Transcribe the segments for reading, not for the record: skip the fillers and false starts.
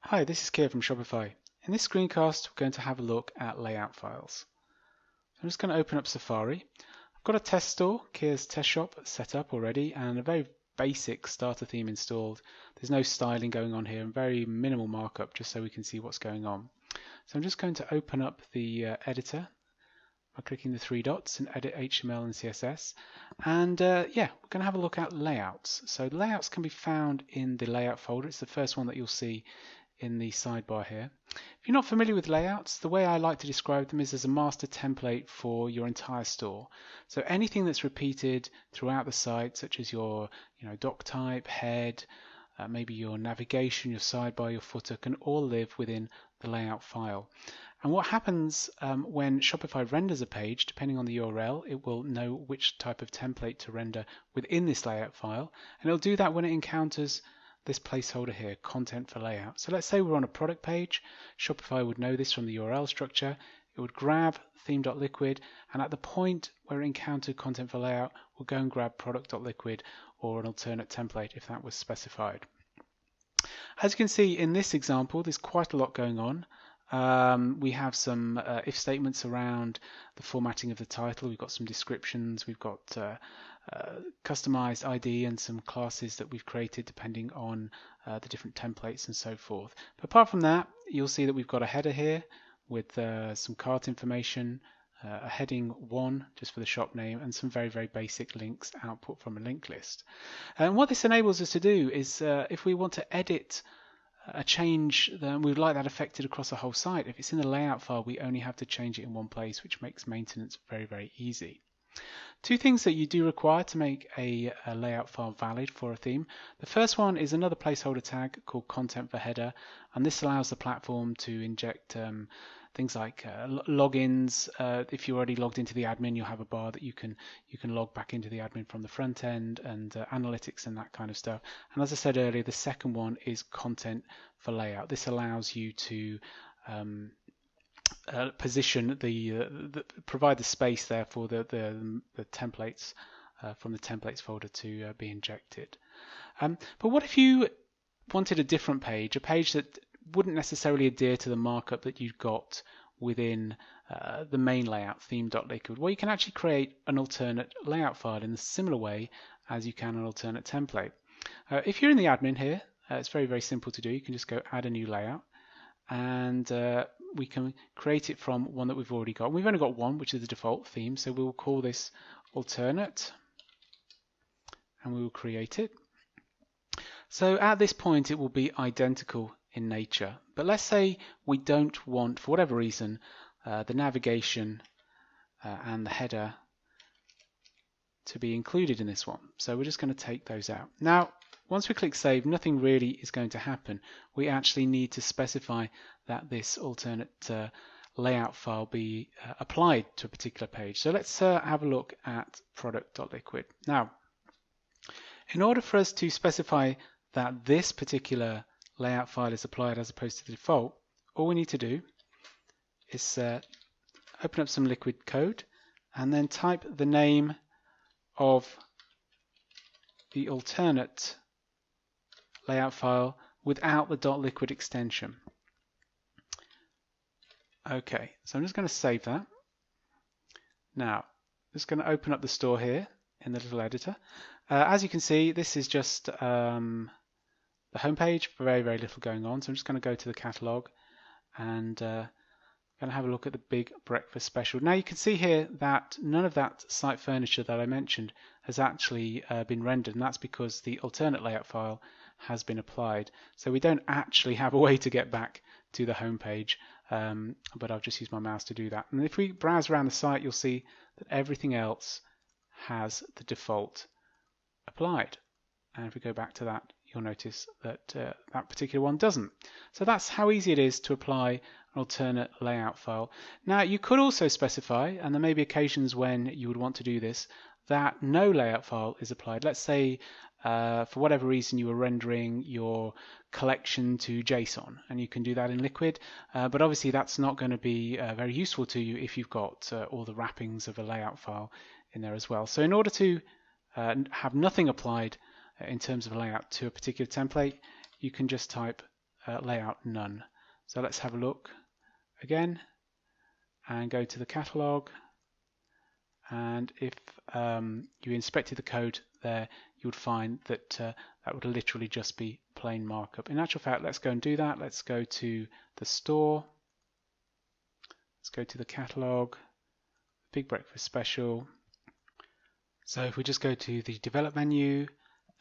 Hi, this is Keir from Shopify. In this screencast, we're going to have a look at layout files. I'm just going to open up Safari. I've got a test store, Keir's Test Shop, set up already, and a very basic starter theme installed. There's no styling going on here, and very minimal markup, just so we can see what's going on. So I'm just going to open up the editor by clicking the three dots and edit HTML and CSS. And yeah, we're going to have a look at layouts. So layouts can be found in the layout folder. It's the first one that you'll see in the sidebar here. If you're not familiar with layouts, the way I like to describe them is as a master template for your entire store. So anything that's repeated throughout the site, such as your doc type, head, maybe your navigation, your sidebar, your footer, can all live within the layout file. And what happens when Shopify renders a page, depending on the URL, it will know which type of template to render within this layout file, and it'll do that when it encounters this placeholder here, content for layout. So let's say we're on a product page. Shopify would know this from the URL structure. It would grab theme.liquid, and at the point where it encountered content for layout, we'll go and grab product.liquid or an alternate template if that was specified. As you can see in this example, there's quite a lot going on. We have some if statements around the formatting of the title. We've got some descriptions. We've got customized ID and some classes that we've created depending on the different templates and so forth. But apart from that, you'll see that we've got a header here with some cart information, a heading 1 just for the shop name, and some very, very basic links output from a link list. And what this enables us to do is if we want to edit a change, then we'd like that affected across the whole site. If it's in the layout file, we only have to change it in one place, which makes maintenance very, very easy. Two things that you do require to make a layout file valid for a theme. The first one is another placeholder tag called content for header, and this allows the platform to inject things like logins. If you're already logged into the admin, you'll have a bar that you can log back into the admin from the front end, and analytics and that kind of stuff. And as I said earlier, the second one is content for layout. This allows you to position provide the space there for the templates from the templates folder to be injected. But what if you wanted a different page, a page that wouldn't necessarily adhere to the markup that you've got within the main layout, theme.liquid? Well, you can actually create an alternate layout file in a similar way as you can an alternate template. If you're in the admin here, it's very, very simple to do. You can just go add a new layout, and we can create it from one that we've already got. We've only got one, which is the default theme, so we will call this alternate, and we will create it. So at this point it will be identical in nature, but let's say we don't want, for whatever reason, the navigation and the header to be included in this one. So we're just going to take those out. Now, once we click save, nothing really is going to happen. We actually need to specify that this alternate layout file be applied to a particular page. So let's have a look at product.liquid. Now, in order for us to specify that this particular layout file is applied as opposed to the default, all we need to do is open up some Liquid code and then type the name of the alternate layout file without the .liquid extension. Okay, so I'm just going to save that. Now, I'm just going to open up the store here in the little editor. As you can see, this is just the home page, very, very little going on. So I'm just going to go to the catalog and going to have a look at the Big Breakfast Special. Now you can see here that none of that site furniture that I mentioned has actually been rendered, and that's because the alternate layout file has been applied. So we don't actually have a way to get back to the home page, but I'll just use my mouse to do that. And if we browse around the site, you'll see that everything else has the default applied. And if we go back to that, you'll notice that that particular one doesn't. So that's how easy it is to apply an alternate layout file. Now you could also specify, and there may be occasions when you would want to do this, that no layout file is applied. Let's say for whatever reason you were rendering your collection to JSON, and you can do that in Liquid, but obviously that's not going to be very useful to you if you've got all the wrappings of a layout file in there as well. So in order to have nothing applied in terms of layout to a particular template, you can just type layout none. So let's have a look again and go to the catalog, and if you inspected the code there, you would find that that would literally just be plain markup. In actual fact, let's go and do that. Let's go to the store, let's go to the catalog, Big Breakfast Special. So if we just go to the develop menu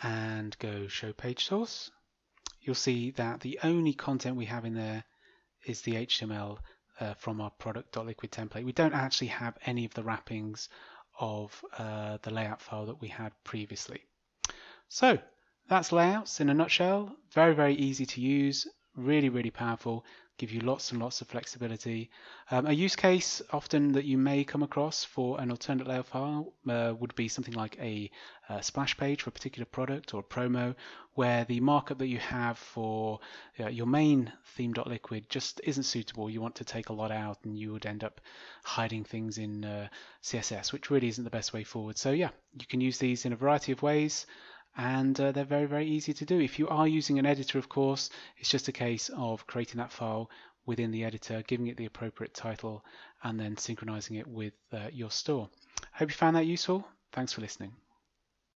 and go show page source, you'll see that the only content we have in there is the HTML from our product.liquid template. We don't actually have any of the wrappings of the layout file that we had previously. So that's layouts in a nutshell. Very, very easy to use, really powerful, give you lots and lots of flexibility. A use case often that you may come across for an alternate layout file would be something like a splash page for a particular product or a promo, where the markup that you have for your main theme.liquid just isn't suitable. You want to take a lot out and you would end up hiding things in CSS, which really isn't the best way forward. So yeah, you can use these in a variety of ways, and they're very, very easy to do. If you are using an editor, of course, it's just a case of creating that file within the editor, giving it the appropriate title, and then synchronizing it with your store. I hope you found that useful. Thanks for listening.